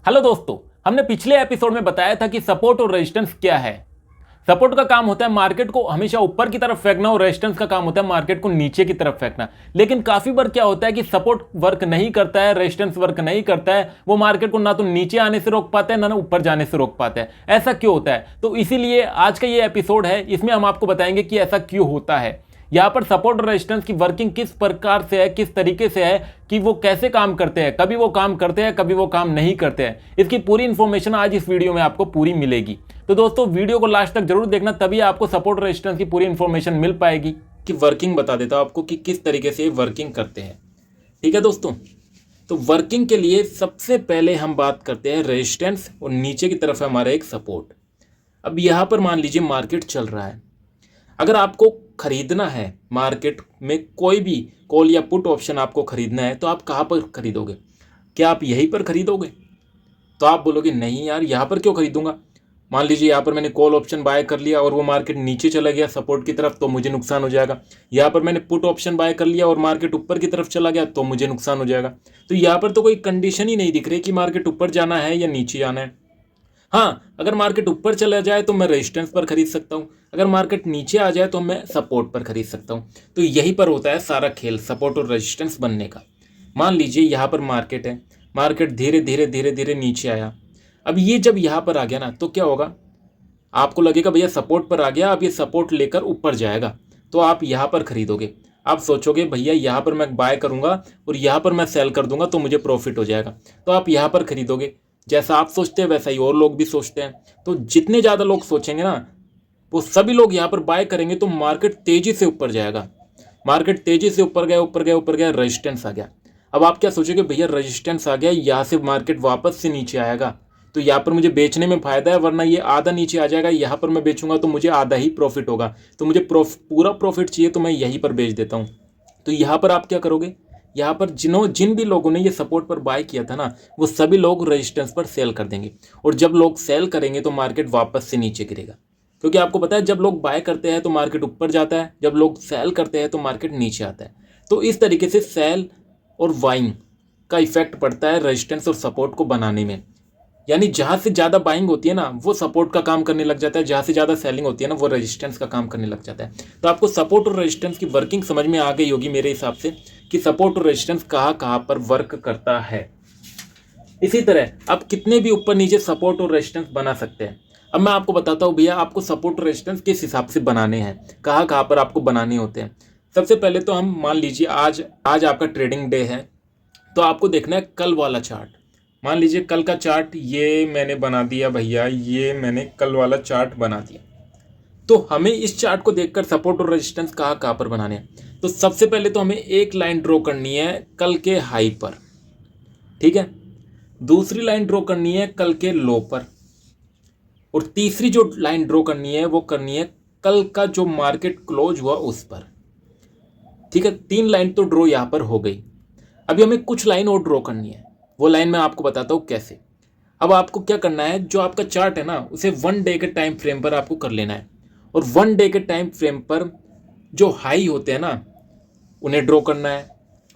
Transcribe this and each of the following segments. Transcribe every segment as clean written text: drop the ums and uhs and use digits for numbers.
Hello दोस्तों, हमने पिछले एपिसोड में बताया था कि सपोर्ट और रेजिस्टेंस क्या है। सपोर्ट का काम होता है मार्केट को हमेशा ऊपर की तरफ फेंकना और रेजिस्टेंस का काम होता है मार्केट को नीचे की तरफ फेंकना। लेकिन काफी बार क्या होता है कि सपोर्ट वर्क नहीं करता है, रेजिस्टेंस वर्क नहीं करता है। वो मार्केट को ना तो नीचे आने से रोक पाता है ना ऊपर जाने से रोक पाता है। ऐसा क्यों होता है? तो इसीलिए आज का ये एपिसोड है, इसमें हम आपको बताएंगे कि ऐसा क्यों होता है। यहाँ पर सपोर्ट और रेजिस्टेंस की वर्किंग किस प्रकार से है, किस तरीके से है, कि वो कैसे काम करते हैं। कभी वो काम करते हैं, कभी वो काम नहीं करते हैं। इसकी पूरी इंफॉर्मेशन आज इस वीडियो में आपको पूरी मिलेगी। तो दोस्तों वीडियो को लास्ट तक जरूर देखना, तभी आपको सपोर्ट और रेजिस्टेंस की पूरी इंफॉर्मेशन मिल पाएगी। कि वर्किंग बता देता हूं आपको कि किस तरीके से वर्किंग करते हैं। ठीक है दोस्तों, तो वर्किंग के लिए सबसे पहले हम बात करते हैं रेजिस्टेंस और नीचे की तरफ है हमारा एक सपोर्ट। अब यहाँ पर मान लीजिए मार्केट चल रहा है। अगर आपको खरीदना है मार्केट में कोई भी कॉल या पुट ऑप्शन आपको खरीदना है, तो आप कहाँ पर खरीदोगे? क्या आप यहीं पर खरीदोगे? तो आप बोलोगे नहीं यार, यहाँ पर क्यों खरीदूंगा। मान लीजिए यहाँ पर मैंने कॉल ऑप्शन बाय कर लिया और वो मार्केट नीचे चला गया सपोर्ट की तरफ, तो मुझे नुकसान हो जाएगा। यहाँ पर मैंने पुट ऑप्शन बाय कर लिया और मार्केट ऊपर की तरफ चला गया, तो मुझे नुकसान हो जाएगा। तो यहाँ पर तो कोई कंडीशन ही नहीं दिख रही कि मार्केट ऊपर जाना है या नीचे जाना है। हाँ, अगर मार्केट ऊपर चला जाए तो मैं रेजिस्टेंस पर खरीद सकता हूँ, अगर मार्केट नीचे आ जाए तो मैं सपोर्ट पर खरीद सकता हूँ। तो यहीं पर होता है सारा खेल सपोर्ट और रेजिस्टेंस बनने का। मान लीजिए यहाँ पर मार्केट है, मार्केट धीरे धीरे धीरे धीरे नीचे आया। अब ये जब यहाँ पर आ गया ना, तो क्या होगा? आपको लगेगा भैया सपोर्ट पर आ गया, अब ये सपोर्ट लेकर ऊपर जाएगा, तो आप यहाँ पर खरीदोगे। आप सोचोगे भैया यहाँ पर मैं बाय करूँगा और यहाँ पर मैं सेल कर दूंगा तो मुझे प्रॉफिट हो जाएगा, तो आप यहाँ पर खरीदोगे। जैसा आप सोचते हैं वैसा ही और लोग भी सोचते हैं। तो जितने ज़्यादा लोग सोचेंगे ना, वो सभी लोग यहाँ पर बाय करेंगे, तो मार्केट तेजी से ऊपर जाएगा। मार्केट तेजी से ऊपर गया ऊपर गया ऊपर गया, रेजिस्टेंस आ गया। अब आप क्या सोचोगे? भैया रेजिस्टेंस आ गया, यहाँ से मार्केट वापस से नीचे आएगा, तो यहाँ पर मुझे बेचने में फायदा है, वरना ये आधा नीचे आ जाएगा। यहाँ पर मैं बेचूंगा तो मुझे आधा ही प्रॉफिट होगा, तो मुझे पूरा प्रॉफिट चाहिए, तो मैं यहीं पर बेच देता हूँ। तो यहाँ पर आप क्या करोगे? यहाँ पर जिन भी लोगों ने ये सपोर्ट पर बाय किया था ना, वो सभी लोग रेजिस्टेंस पर सेल कर देंगे। और जब लोग सेल करेंगे तो मार्केट वापस से नीचे गिरेगा, क्योंकि आपको पता है जब लोग बाय करते हैं तो मार्केट ऊपर जाता है, जब लोग सेल करते हैं तो मार्केट नीचे आता है। तो इस तरीके से सेल और बाइंग का इफेक्ट पड़ता है रेजिस्टेंस और सपोर्ट को बनाने में। यानी जहाँ से ज़्यादा बाइंग होती है ना, वो सपोर्ट का काम करने लग जाता है, जहाँ से ज़्यादा सेलिंग होती है ना, वो रेजिस्टेंस का काम करने लग जाता है। तो आपको सपोर्ट और रेजिस्टेंस की वर्किंग समझ में आ गई होगी मेरे हिसाब से, कि सपोर्ट और रेजिस्टेंस कहाँ कहाँ पर वर्क करता है। इसी तरह आप कितने भी ऊपर नीचे सपोर्ट और रेजिस्टेंस बना सकते हैं। अब मैं आपको बताता हूँ भैया आपको सपोर्ट और रेजिस्टेंस किस हिसाब से बनाने हैं, कहाँ कहाँ पर आपको बनाने होते हैं। सबसे पहले तो हम मान लीजिए आज आपका ट्रेडिंग डे है, तो आपको देखना है कल वाला चार्ट। मान लीजिए कल का चार्ट ये मैंने बना दिया भैया, ये मैंने कल वाला चार्ट बना दिया। तो हमें इस चार्ट को देखकर सपोर्ट और रेजिस्टेंस कहाँ कहाँ पर बनाने हैं। तो सबसे पहले तो हमें एक लाइन ड्रॉ करनी है कल के हाई पर, ठीक है। दूसरी लाइन ड्रॉ करनी है कल के लो पर, और तीसरी जो लाइन ड्रॉ करनी है वो करनी है कल का जो मार्केट क्लोज हुआ उस पर, ठीक है। 3 लाइन तो ड्रॉ यहाँ पर हो गई। अभी हमें कुछ लाइन और ड्रॉ करनी है, वो लाइन मैं आपको बताता हूँ कैसे। अब आपको क्या करना है, जो आपका चार्ट है ना, उसे 1 डे के टाइम फ्रेम पर आपको कर लेना है, और 1 डे के टाइम फ्रेम पर जो हाई होते हैं ना उन्हें ड्रॉ करना है,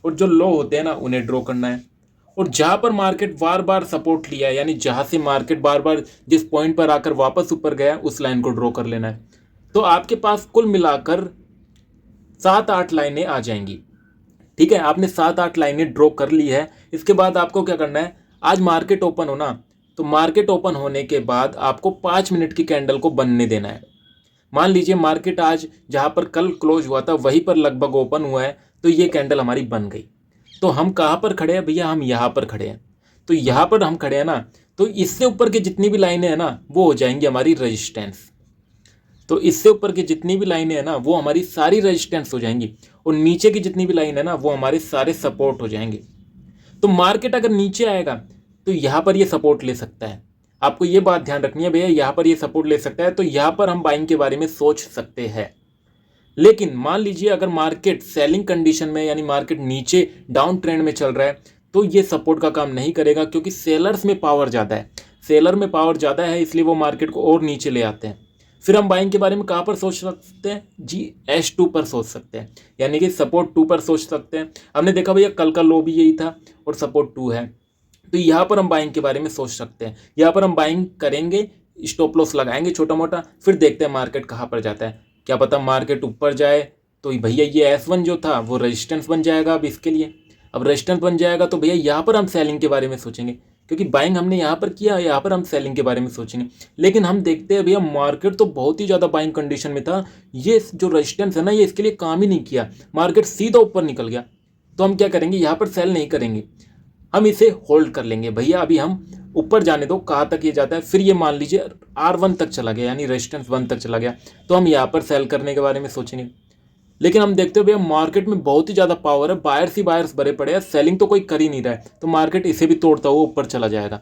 और जो लो होते हैं ना उन्हें ड्रॉ करना है। और जहाँ पर मार्केट बार बार सपोर्ट लिया है, यानी जहाँ से मार्केट बार बार जिस पॉइंट पर आकर वापस ऊपर गया, उस लाइन को ड्रॉ कर लेना है। तो आपके पास कुल मिलाकर 7-8 लाइनें आ जाएंगी, ठीक है। आपने 7-8 लाइनें ड्रॉ कर ली है। इसके बाद आपको क्या करना है, आज मार्केट ओपन होना, तो मार्केट ओपन होने के बाद आपको 5 मिनट की कैंडल को बनने देना है। मान लीजिए मार्केट आज जहां पर कल क्लोज हुआ था वहीं पर लगभग ओपन हुआ है, तो ये कैंडल हमारी बन गई। तो हम कहाँ पर खड़े हैं भैया? हम यहाँ पर खड़े हैं। तो यहाँ पर हम खड़े हैं ना, तो इससे ऊपर की जितनी भी लाइनें हैं ना, वो हो जाएंगी हमारी रेजिस्टेंस। तो इससे ऊपर की जितनी भी लाइनें हैं ना, वो हमारी सारी रेजिस्टेंस हो जाएंगी, और नीचे की जितनी भी लाइन है ना, वो हमारे सारे सपोर्ट हो जाएंगे। तो मार्केट अगर नीचे आएगा तो यहाँ पर ये सपोर्ट ले सकता है। आपको ये बात ध्यान रखनी है भैया, यहाँ पर ये सपोर्ट ले सकता है, तो यहाँ पर हम बाइंग के बारे में सोच सकते हैं। लेकिन मान लीजिए अगर मार्केट सेलिंग कंडीशन में, यानी मार्केट नीचे डाउन ट्रेंड में चल रहा है, तो ये सपोर्ट का काम नहीं करेगा, क्योंकि सेलर्स में पावर ज़्यादा है। सेलर में पावर ज़्यादा है, इसलिए वो मार्केट को और नीचे ले आते हैं। फिर हम बाइंग के बारे में कहाँ पर सोच सकते हैं जी? H2 पर सोच सकते हैं, यानी कि सपोर्ट 2 पर सोच सकते हैं। हमने देखा भैया कल का लो भी यही था और सपोर्ट 2 है, तो यहाँ पर हम बाइंग के बारे में सोच सकते हैं। यहाँ पर हम बाइंग करेंगे, स्टॉप लॉस लगाएंगे छोटा मोटा, फिर देखते हैं मार्केट कहाँ पर जाता है। क्या पता मार्केट ऊपर जाए तो भैया ये S1 जो था वो रेजिस्टेंस बन जाएगा। अब इसके लिए अब रेजिस्टेंस बन जाएगा तो भैया यहाँ पर हम सेलिंग के बारे में सोचेंगे, क्योंकि बाइंग हमने यहाँ पर किया, यहाँ पर हम सेलिंग के बारे में सोचेंगे। लेकिन हम देखते हैं भैया मार्केट तो बहुत ही ज़्यादा बाइंग कंडीशन में था, ये जो रेजिस्टेंस है ना ये इसके लिए काम ही नहीं किया, मार्केट सीधा ऊपर निकल गया। तो हम क्या करेंगे, यहाँ पर सेल नहीं करेंगे, हम इसे होल्ड कर लेंगे। भैया अभी हम ऊपर जाने दो, कहाँ तक ये जाता है। फिर ये मान लीजिए R1 तक चला गया, यानी रेजिस्टेंस 1 तक चला गया, तो हम यहाँ पर सेल करने के बारे में सोचेंगे। लेकिन हम देखते हो भैया मार्केट में बहुत ही ज़्यादा पावर है, बायर्स ही बायर्स भरे पड़े हैं, सेलिंग तो कोई कर ही नहीं रहा है, तो मार्केट इसे भी तोड़ता हुआ ऊपर चला जाएगा।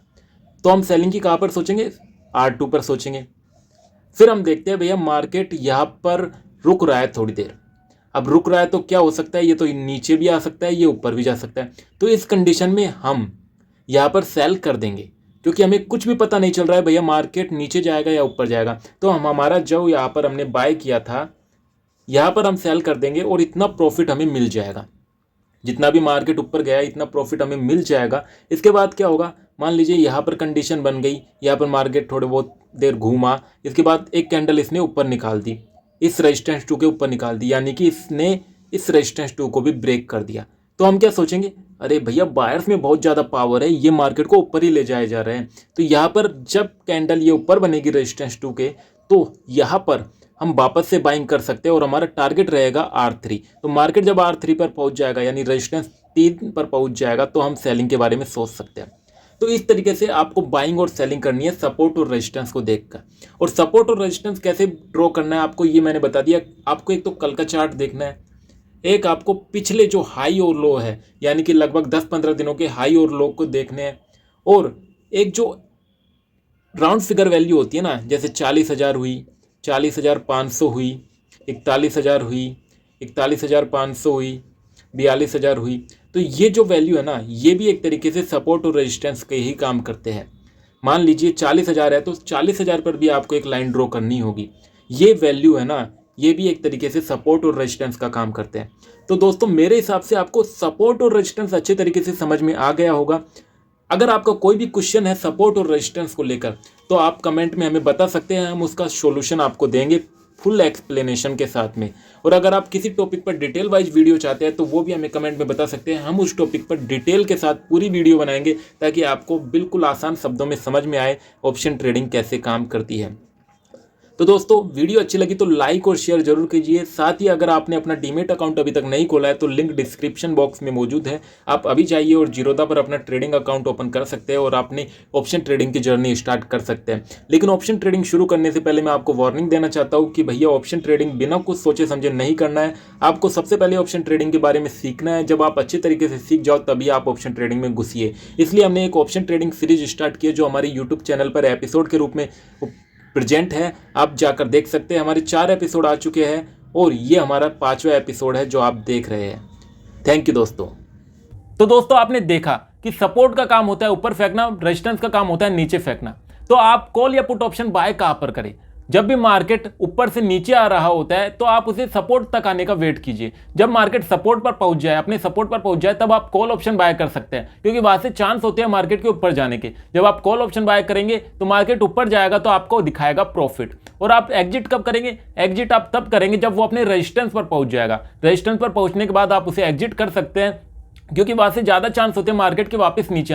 तो हम सेलिंग की कहाँ पर सोचेंगे, R2 पर सोचेंगे। फिर हम देखते हैं भैया मार्केट यहाँ पर रुक रहा है थोड़ी देर। अब रुक रहा है तो क्या हो सकता है, ये तो नीचे भी आ सकता है, ये ऊपर भी जा सकता है। तो इस कंडीशन में हम यहाँ पर सेल कर देंगे, क्योंकि हमें कुछ भी पता नहीं चल रहा है भैया मार्केट नीचे जाएगा या ऊपर जाएगा। तो हम हमारा जो यहाँ पर हमने बाय किया था यहाँ पर हम सेल कर देंगे और इतना प्रॉफिट हमें मिल जाएगा, जितना भी मार्केट ऊपर गया इतना प्रॉफिट हमें मिल जाएगा। इसके बाद क्या होगा, मान लीजिए यहाँ पर कंडीशन बन गई, यहाँ पर मार्केट थोड़े बहुत देर घूमा, इसके बाद एक कैंडल इसने ऊपर निकाल दी, इस रेजिस्टेंस 2 के ऊपर निकाल दी, यानी कि इसने इस रेजिस्टेंस 2 को भी ब्रेक कर दिया। तो हम क्या सोचेंगे, अरे भैया बायर्स में बहुत ज़्यादा पावर है, ये मार्केट को ऊपर ही ले जाए जा रहे हैं। तो यहाँ पर जब कैंडल ये ऊपर बनेगी रेजिस्टेंस 2 के, तो यहाँ पर हम वापस से बाइंग कर सकते हैं और हमारा टारगेट रहेगा R3। तो मार्केट जब R3 पर पहुंच जाएगा, यानी रेजिस्टेंस 3 पर पहुंच जाएगा, तो हम सेलिंग के बारे में सोच सकते हैं। तो इस तरीके से आपको बाइंग और सेलिंग करनी है सपोर्ट और रेजिस्टेंस को देखकर। और सपोर्ट और रेजिस्टेंस कैसे ड्रॉ करना है आपको ये मैंने बता दिया। आपको एक तो कल का चार्ट देखना है, एक आपको पिछले जो हाई और लो है, यानी कि लगभग 10-15 दिनों के हाई और लो को देखने हैं, और एक जो राउंड फिगर वैल्यू होती है ना, जैसे 40,000 हुई, 40,500 हुई, 41,000 हुई, 41,500 हुई, 42,000 हुई। तो ये जो वैल्यू है ना, ये भी एक तरीके से सपोर्ट और रेजिस्टेंस के ही काम करते हैं। मान लीजिए 40,000 है तो 40,000 पर भी आपको एक लाइन ड्रॉ करनी होगी। ये वैल्यू है ना, ये भी एक तरीके से सपोर्ट और रेजिस्टेंस का काम करते हैं। तो दोस्तों मेरे हिसाब से आपको सपोर्ट और रेजिस्टेंस अच्छे तरीके से समझ में आ गया होगा। अगर आपका कोई भी क्वेश्चन है सपोर्ट और रेजिस्टेंस को लेकर, तो आप कमेंट में हमें बता सकते हैं, हम उसका सॉल्यूशन आपको देंगे फुल एक्सप्लेनेशन के साथ में। और अगर आप किसी टॉपिक पर डिटेल वाइज वीडियो चाहते हैं तो वो भी हमें कमेंट में बता सकते हैं, हम उस टॉपिक पर डिटेल के साथ पूरी वीडियो बनाएंगे, ताकि आपको बिल्कुल आसान शब्दों में समझ में आए ऑप्शन ट्रेडिंग कैसे काम करती है। तो दोस्तों वीडियो अच्छी लगी तो लाइक और शेयर जरूर कीजिए। साथ ही अगर आपने अपना डीमेट अकाउंट अभी तक नहीं खोला है तो लिंक डिस्क्रिप्शन बॉक्स में मौजूद है, आप अभी जाइए और जीरोधा पर अपना ट्रेडिंग अकाउंट ओपन कर सकते हैं और अपने ऑप्शन ट्रेडिंग की जर्नी स्टार्ट कर सकते हैं। लेकिन ऑप्शन ट्रेडिंग शुरू करने से पहले मैं आपको वार्निंग देना चाहता हूँ कि भैया ऑप्शन ट्रेडिंग बिना कुछ सोचे समझे नहीं करना है। आपको सबसे पहले ऑप्शन ट्रेडिंग के बारे में सीखना है। जब आप अच्छे तरीके से सीख जाओ तभी आप ऑप्शन ट्रेडिंग में घुसिए। इसलिए हमने एक ऑप्शन ट्रेडिंग सीरीज स्टार्ट की है, जो हमारे यूट्यूब चैनल पर एपिसोड के रूप में प्रेजेंट है, आप जाकर देख सकते हैं। हमारे 4 एपिसोड आ चुके हैं और ये हमारा 5वां एपिसोड है जो आप देख रहे हैं। थैंक यू दोस्तों। तो दोस्तों आपने देखा कि सपोर्ट का काम होता है ऊपर फेंकना, रेजिस्टेंस का काम होता है नीचे फेंकना। तो आप कॉल या पुट ऑप्शन बाय कहां पर करें? जब भी मार्केट ऊपर से नीचे आ रहा होता है तो आप उसे सपोर्ट तक आने का वेट कीजिए। जब मार्केट सपोर्ट पर पहुंच जाए, अपने सपोर्ट पर पहुंच जाए, तब आप कॉल ऑप्शन बाय कर सकते हैं, क्योंकि वहां से चांस होते हैं मार्केट के ऊपर जाने के। जब आप कॉल ऑप्शन बाय करेंगे तो मार्केट ऊपर जाएगा तो आपको दिखाएगा प्रॉफिट। और आप एग्जिट कब करेंगे? एग्जिट आप तब करेंगे जब वो अपने रेजिस्टेंस पर पहुंच जाएगा। रेजिस्टेंस पर पहुंचने के बाद आप उसे एग्जिट कर सकते हैं, क्योंकि वहां से ज्यादा चांस होते हैं मार्केट के वापस नीचे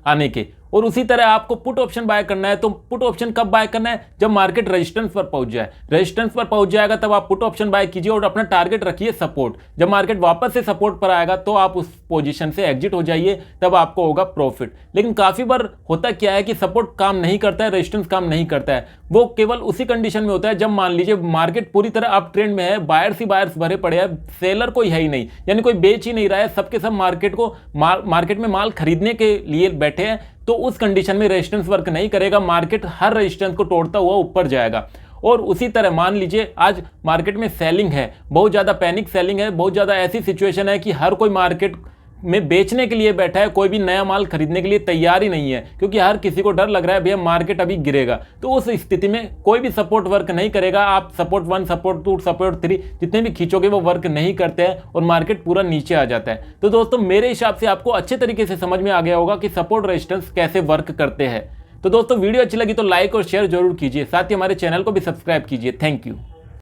आने के। और उसी तरह आपको पुट ऑप्शन बाय करना है, तो पुट ऑप्शन कब बाय करना है? जब मार्केट रेजिस्टेंस पर पहुंच जाए। रेजिस्टेंस पर पहुंच जाएगा तब आप पुट ऑप्शन बाय कीजिए और अपना टारगेट रखिए सपोर्ट। जब मार्केट वापस से सपोर्ट पर आएगा तो आप उस पोजीशन से एग्जिट हो जाइए, तब आपको होगा प्रॉफिट। लेकिन काफी बार होता क्या है कि सपोर्ट काम नहीं करता है, रेजिस्टेंस काम नहीं करता है। वो केवल उसी कंडीशन में होता है जब मान लीजिए मार्केट पूरी तरह अप ट्रेंड में है, बायर्स ही बायर्स भरे पड़े हैं, सेलर कोई है ही नहीं, यानी कोई बेच ही नहीं रहा है, सबके सब मार्केट में माल खरीदने के लिए बैठे हैं। तो उस कंडीशन में रेजिस्टेंस वर्क नहीं करेगा, मार्केट हर रेजिस्टेंस को तोड़ता हुआ ऊपर जाएगा। और उसी तरह मान लीजिए आज मार्केट में सेलिंग है, बहुत ज़्यादा पैनिक सेलिंग है, बहुत ज़्यादा ऐसी सिचुएशन है कि हर कोई मार्केट में बेचने के लिए बैठा है, कोई भी नया माल खरीदने के लिए तैयार ही नहीं है, क्योंकि हर किसी को डर लग रहा है भैया मार्केट अभी गिरेगा। तो उस स्थिति में कोई भी सपोर्ट वर्क नहीं करेगा। आप सपोर्ट 1, सपोर्ट 2, सपोर्ट 3 जितने भी खींचोगे वो वर्क नहीं करते हैं और मार्केट पूरा नीचे आ जाता है। तो दोस्तों मेरे हिसाब से आपको अच्छे तरीके से समझ में आ गया होगा कि सपोर्ट रेजिस्टेंस कैसे वर्क करते हैं। तो दोस्तों वीडियो अच्छी लगी तो लाइक और शेयर जरूर कीजिए, साथ ही हमारे चैनल को भी सब्सक्राइब कीजिए। Thank you.